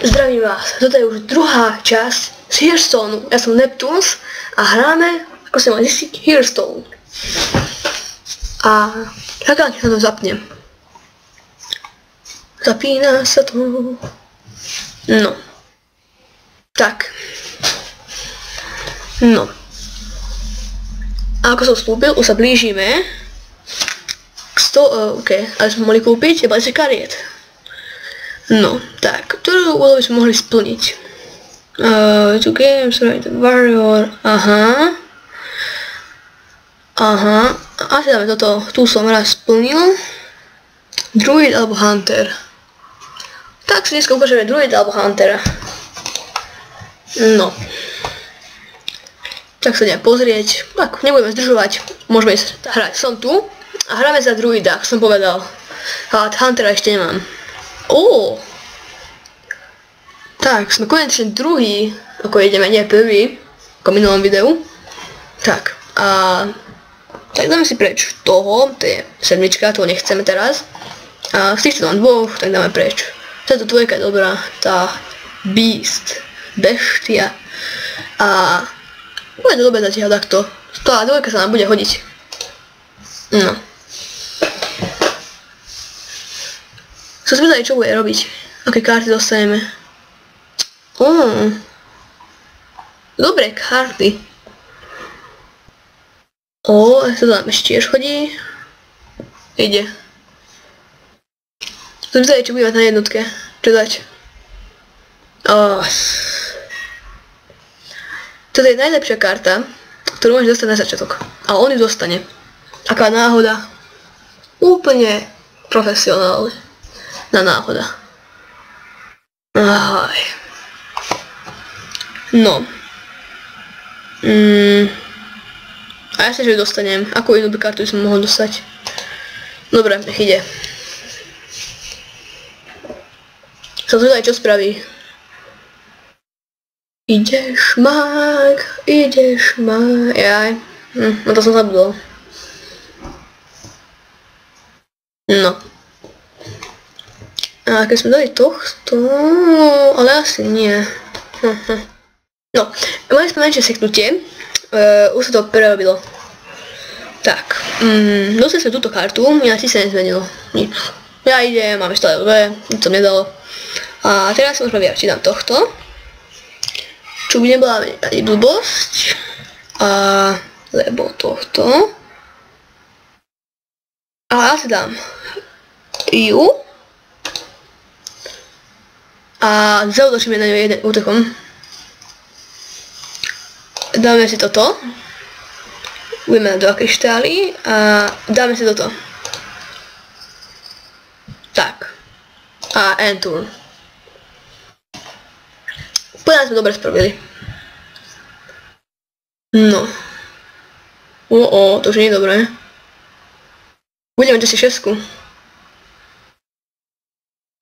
Zdravím vás, toto je už druhá časť z Hearthstoneu. Ja som Neptunes a hráme, ako sa má zistiť, Hearthstone. A čakám, keď sa to zapne. Zapína sa to. No. Tak. No. A ako som slúbil, už sa blížime k 100, OK, ale sme mohli kúpiť iba 10 kariet. No, tak, ktorú úlohu sme mohli splniť? To games, right, warrior, aha, asi dáme toto, tu som raz splnil, druid alebo hunter. Tak si dneska ukážeme druid alebo huntera. No. Tak sa ideme pozrieť, tak, nebudeme zdržovať, môžeme ísť hrať. Som tu a hráme za druida, ako som povedal, ale huntera ešte nemám. Tak, sme konečne druhý, ako ideme, nie prvý, ako v minulom videu. Tak, tak dáme si preč toho, to je sedmička, toho nechceme teraz. A z týchto mám dvoch, tak dáme preč. Táto dvojka je dobrá, tá beast, beštia. A bude to dobre zatiaľ takto, tá dvojka sa nám bude hodiť. No. Som zvedavý, čo bude robiť. Aké karty dostaneme? Dobré karty. To tam ešte tiež chodí. Ide. Som zvedavý, čo bude mať na jednotke. Čo dať? Toto je najlepšia karta, ktorú môžeš dostať na začiatok. A on ju dostane. Aká náhoda. Úplne profesionálne. Náhoda. Ahoj. No. A ja sa, že ju dostanem. Akú inú kartu som mohol dostať? Dobre, nech ide. Som zvedavý, čo spraví. Ideš mag, jaj. No to som zabudol. No. A keď sme dali tohto, ale asi nie. No, mali sme menšie seknutie, už sa to prerobilo. Tak, dostali sme túto kartu, nič sa nezmenilo, nič. Ja idem, máme stále dve, nič som nedalo. A teraz si môžeme vyjačiť dám tohto, čo by nebola ani blbosť, lebo tohto. A asi dám ju. A zautočíme na ňu jeden útokom. Dáme si toto. Budeme na 2 kryštály a dáme si toto. Tak. A end turn. Úplne sme dobre spravili. No. To už nie je dobré. Budeme mať asi 6.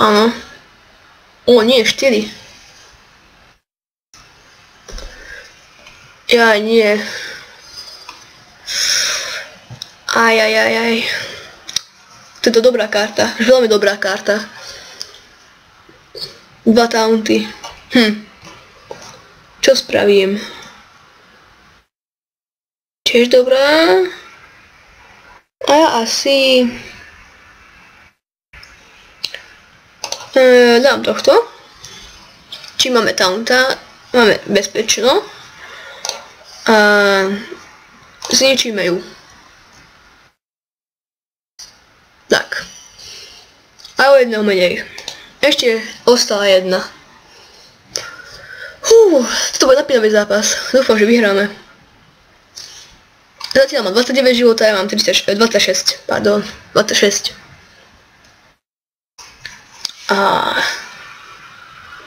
Áno. Nie, 4. Ja nie. Ajajajaj. To je to dobrá karta, veľmi dobrá karta. 2 taunty. Čo spravím? Tiež dobrá. A ja asi dám tohto. Či máme taunta, máme bezpečno. A zničíme ju. Tak. A o jedného menej. Ešte ostala jedna. Toto bude napínavý zápas. Dúfam, že vyhráme. Zatiaľ mám 29 života, ja mám 26, pardon, 26.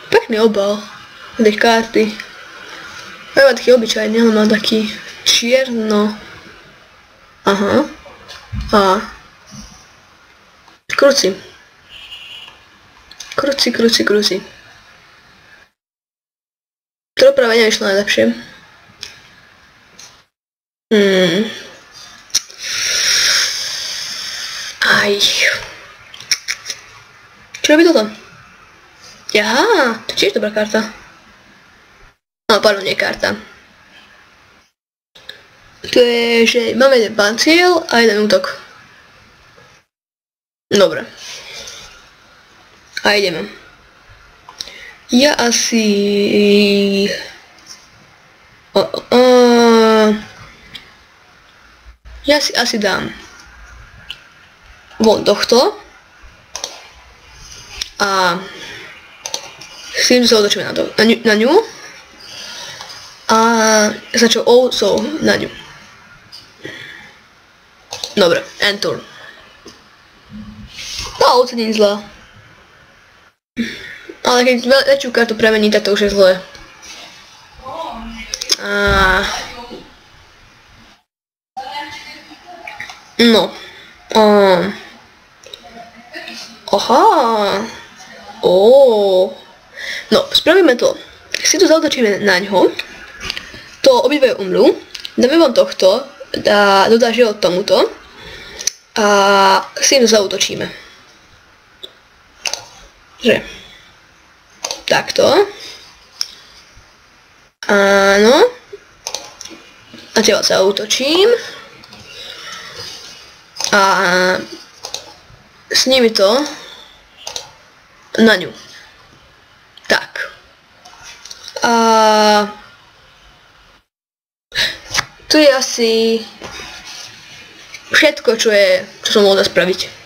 Pekný obal tej karty. Ja mám taký obyčajný, ale mám taký čierno. Kruci. To práve nevyšlo najlepšie. Čo robí toto? Aha, to tiež dobrá karta. No, pardon, nie karta. To je, že máme jeden panciel a jeden útok. Dobre. A ideme. Ja asi... Ja si asi dám von tohto. A s tým sa otočíme na ňu. A začal also na ňu. Dobre, end turn. No, ovce nie je zlá. Ale keď väčšiu kartu premení, tak to už je zlé. No. Aha. No, spravíme to. Si tu zautočíme na ňo. To obidve umrú. Dáme von tohto. Dodá život tomuto. A s tým zautočíme. Že. Takto. Áno. A teba zautočím. A s nimi to na ňu. Tak. A tu je asi všetko, čo som mohol spraviť.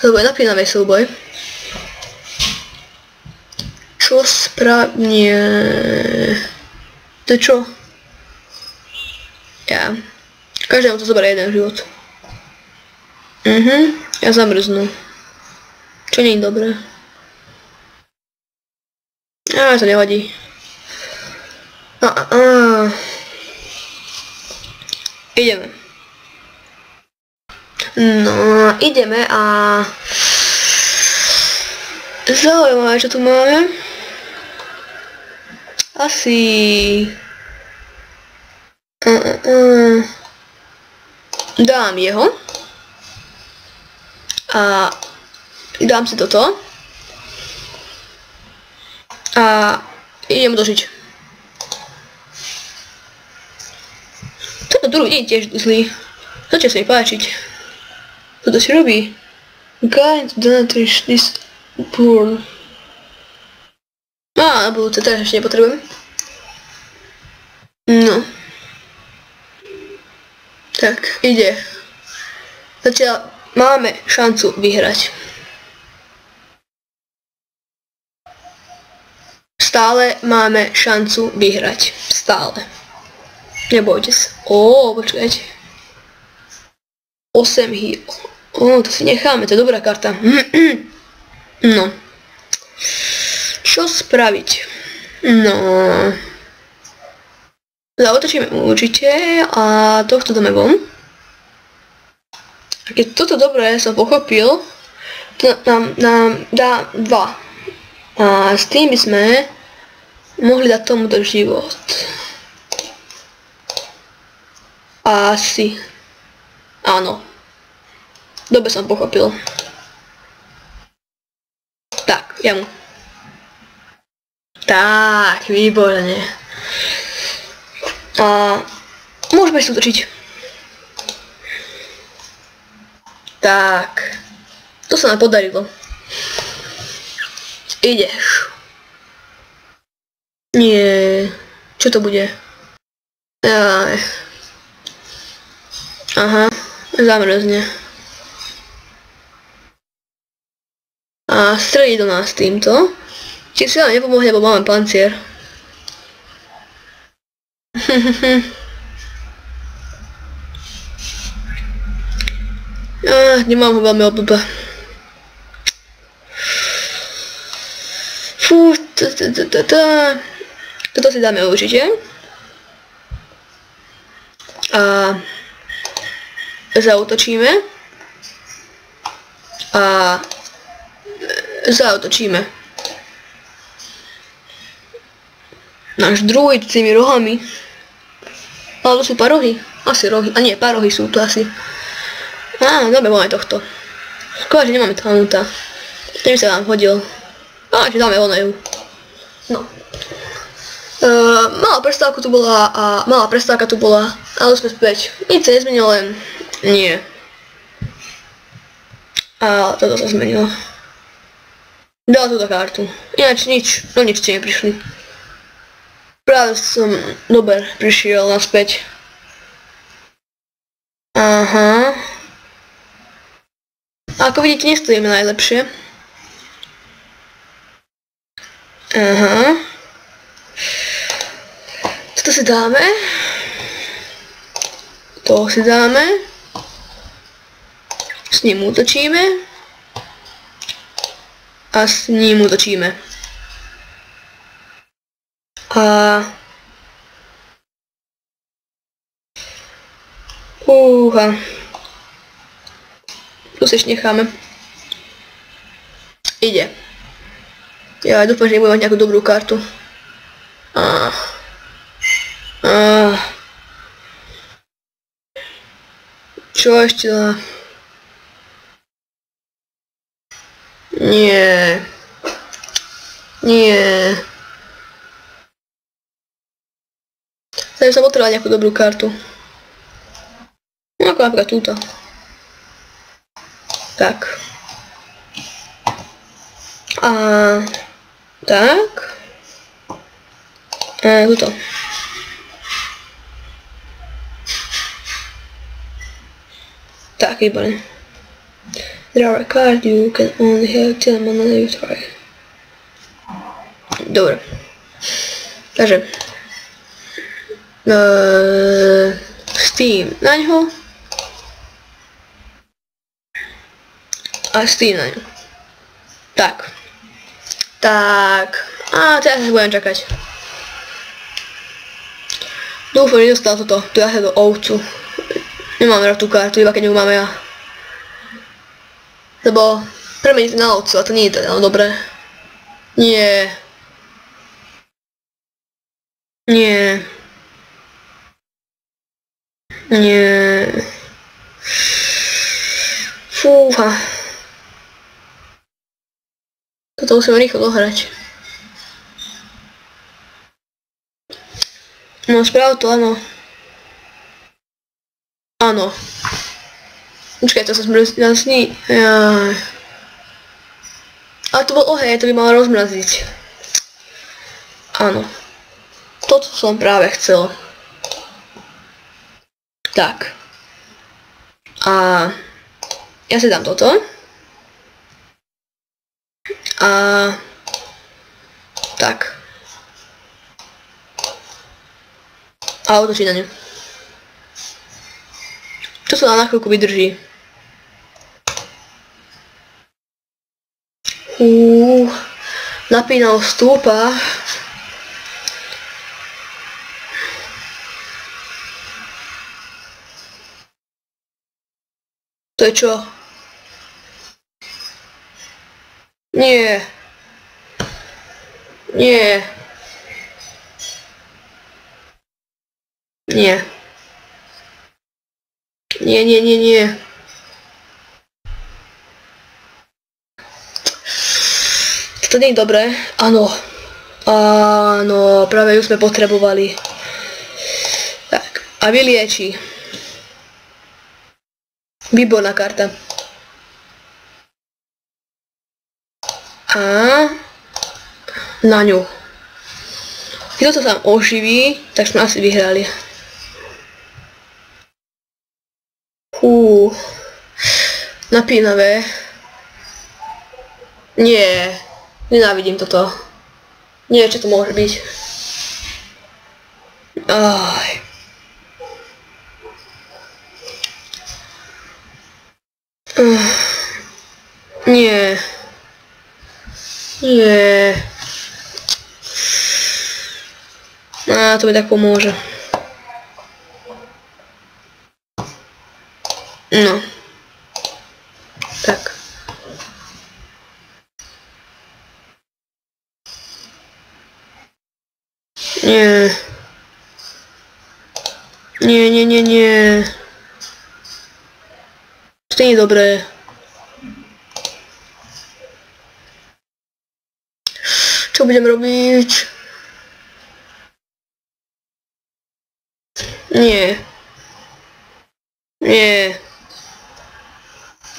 To bude napínavý súboj. Čo správne... To je čo? Ja. Každému to zoberie jeden život. Ja zamrznú. Čo nie je dobré. To nevadí. Ideme. No, ideme a... Zaujímavé, čo tu máme. Asi... Dám jeho. A dám si toto. A idem dožiť. Toto druhý nie je tiež zlý. Začne sa mi páčiť. Toto si robí. Guide Donatrish this burn. Na budúce, teraz ešte nepotrebujem. No. Tak, ide. Zatiaľ máme šancu vyhrať. Stále máme šancu vyhrať. Stále. Nebojte sa. Počkajte. 8 heal. To si necháme, to je dobrá karta. No. Čo spraviť? No. Zautočíme určite a tohto dáme von. A keď toto dobre som pochopil, to nám dá 2. A s tým by sme mohli dať tomuto život. Asi. Áno. Dobre som pochopil. Tak, ja mu. Tak, výborne. A môžeme si utočiť. Tak. To sa nám podarilo. Ideš. Nie. Čo to bude? Jaj. Aha. Zamrzne. A strelí do nás týmto. Či si nám nepomohne, lebo máme pancier. Nemám ho veľmi obľúbe. Toto si dáme určite. A zautočíme. A zautočíme. Náš druid s tými rohami. Ale to sú parohy. Asi rohy. A nie, parohy sú to asi. Dobre, máme tohto. Škoda, že nemáme talenúta. Ten by sa nám hodil. A, či dáme oneju. No. Malá prestávka tu bola ale sme späť. Nic sa nezmenilo, len nie. A toto sa zmenilo. Dala túto kartu. Ináč nič, no nič ste neprišli. Práve som dober prišiel naspäť. Aha. Ako vidíte, nestojíme najlepšie. Aha. Toto si dáme. To si dáme. S ním útočíme. A s ním útočíme. A... Tu si ešte necháme. Ide. Ja dúfam, že nebudem mať nejakú dobrú kartu. Čo ešte dá? Nie. Nie. Tady som potreboval nejakú dobrú kartu. No ako napríklad túto. Tak. A tak. Tuto. Tak, výborné. Draw a card, you can only have 10 mana you try. Dobre. Takže. Steam na ňo. A Steam na ňo. Tak. Tak. A teraz budem čakať. Dúfam, že dostal toto. Tu ja sa do ovcu. Nemám rád tú kartu, iba keď ju máme ja. Lebo premeniť na ovcu, a to nie je teda dobré. Nie. Nie. Nie. Fúha. Toto musíme rýchlo dohrať. No, správ to, áno. Áno. Počkaj, to sa zmrzní. Jaj. Ale to bol oheň, to by malo rozmraziť. Áno. Toto som práve chcel. Tak. A ja si dám toto. A tak. A otočí na ňu. To sa na chvíľku vydrží. Napínal stúpa. To je čo? Nie. Nie. Nie. Nie, nie, nie, nie. To nie je dobré. Áno. Áno, práve ju sme potrebovali. Tak, a vylieči. Výborná karta. A na ňu. Keď to sa oživí, tak sme asi vyhrali. Napínavé. Nie. Nenávidím toto. Nie, čo to môže byť. Aj. Nie. Nie. To mi tak pomôže. No. Tak. Nie. Nie, nie, nie, nie. To nie je dobré. Čo budem robiť? Nie. Nie.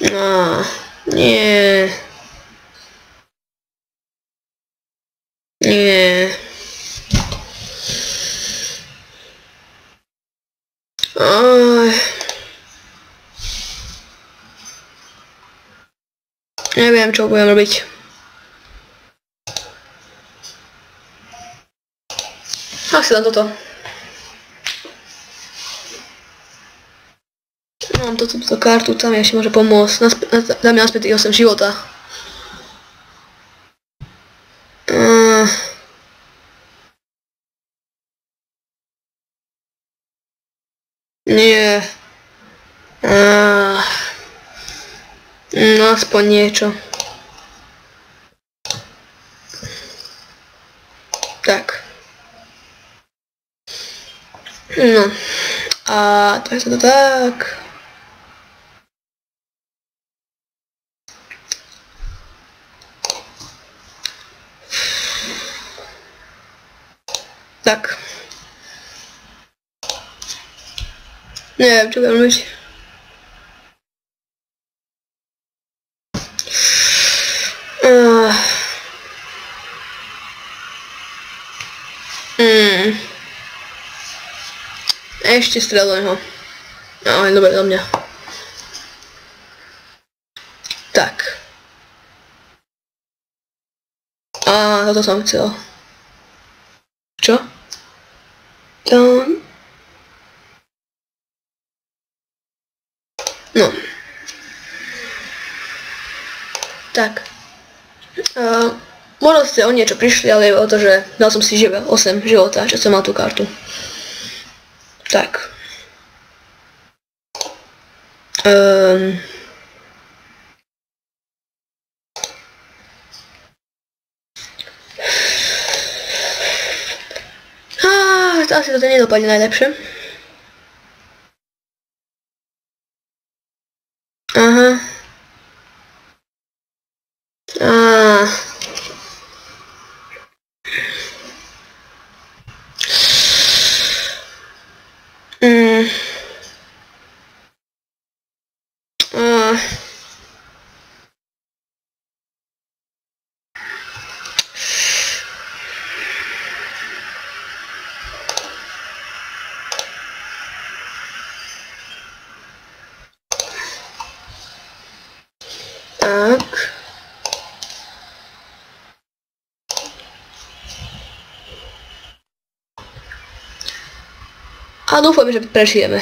No, nie. Nie. Oj. Neviem, čo budem robiť. Asi len toto. Mám túto kartu, tam mi ešte môže pomôcť. Dá mi naspäť 8 života. Nie. No aspoň niečo. Tak. No. A to je to tak. Tak. Neviem, čo budem robiť. Ešte strel do neho. No, dobre, do mňa. Tak. A toto som chcel. Čo? No. Tak. Možno ste o niečo prišli, ale o to, že dal som si 8 života, čo som mal tú kartu. Tak. Asi to nedopadne najlepšie. Aha. Tak. A dúfam, že prežijeme.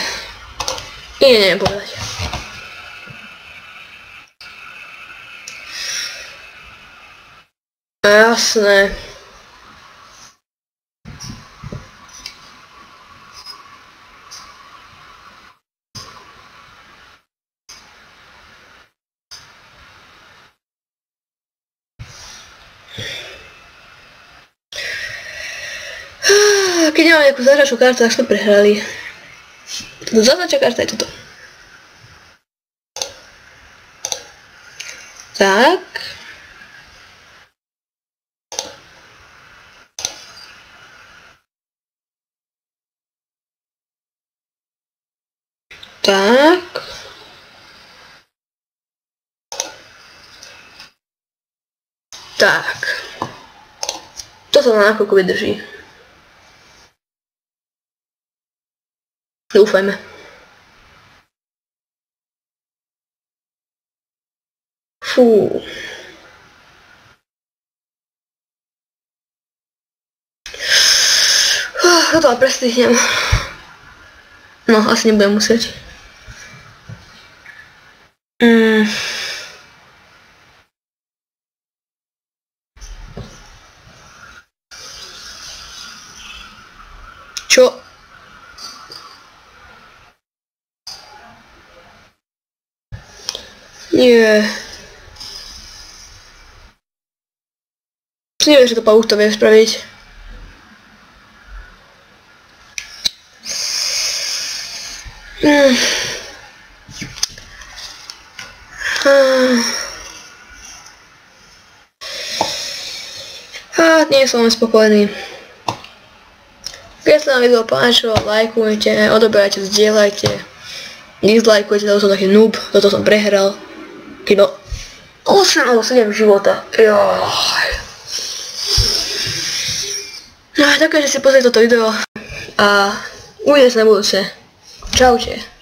Neviem povedať. Jasné. Keď nemám nejakú zázračnú kartu, tak sme prehrali. Zázračná karta je toto. Tak. Tak. Tak. Toto na nakoľko vydrží. Dúfajme. Fú. Toto ale prestihnem. No, asi nebudem musieť. Čo? Nie. Neviem, že to Pauk to vie spraviť. A nie som spokojný. Keď sa vám video páčilo, lajkujte, odoberajte, zdieľajte, dislajkujte, lebo som taký noob, toto som prehral. Keď 8 alebo 7 života. Ďakujem, že si pozreli toto video a uvidíme sa na budúce. Čaute.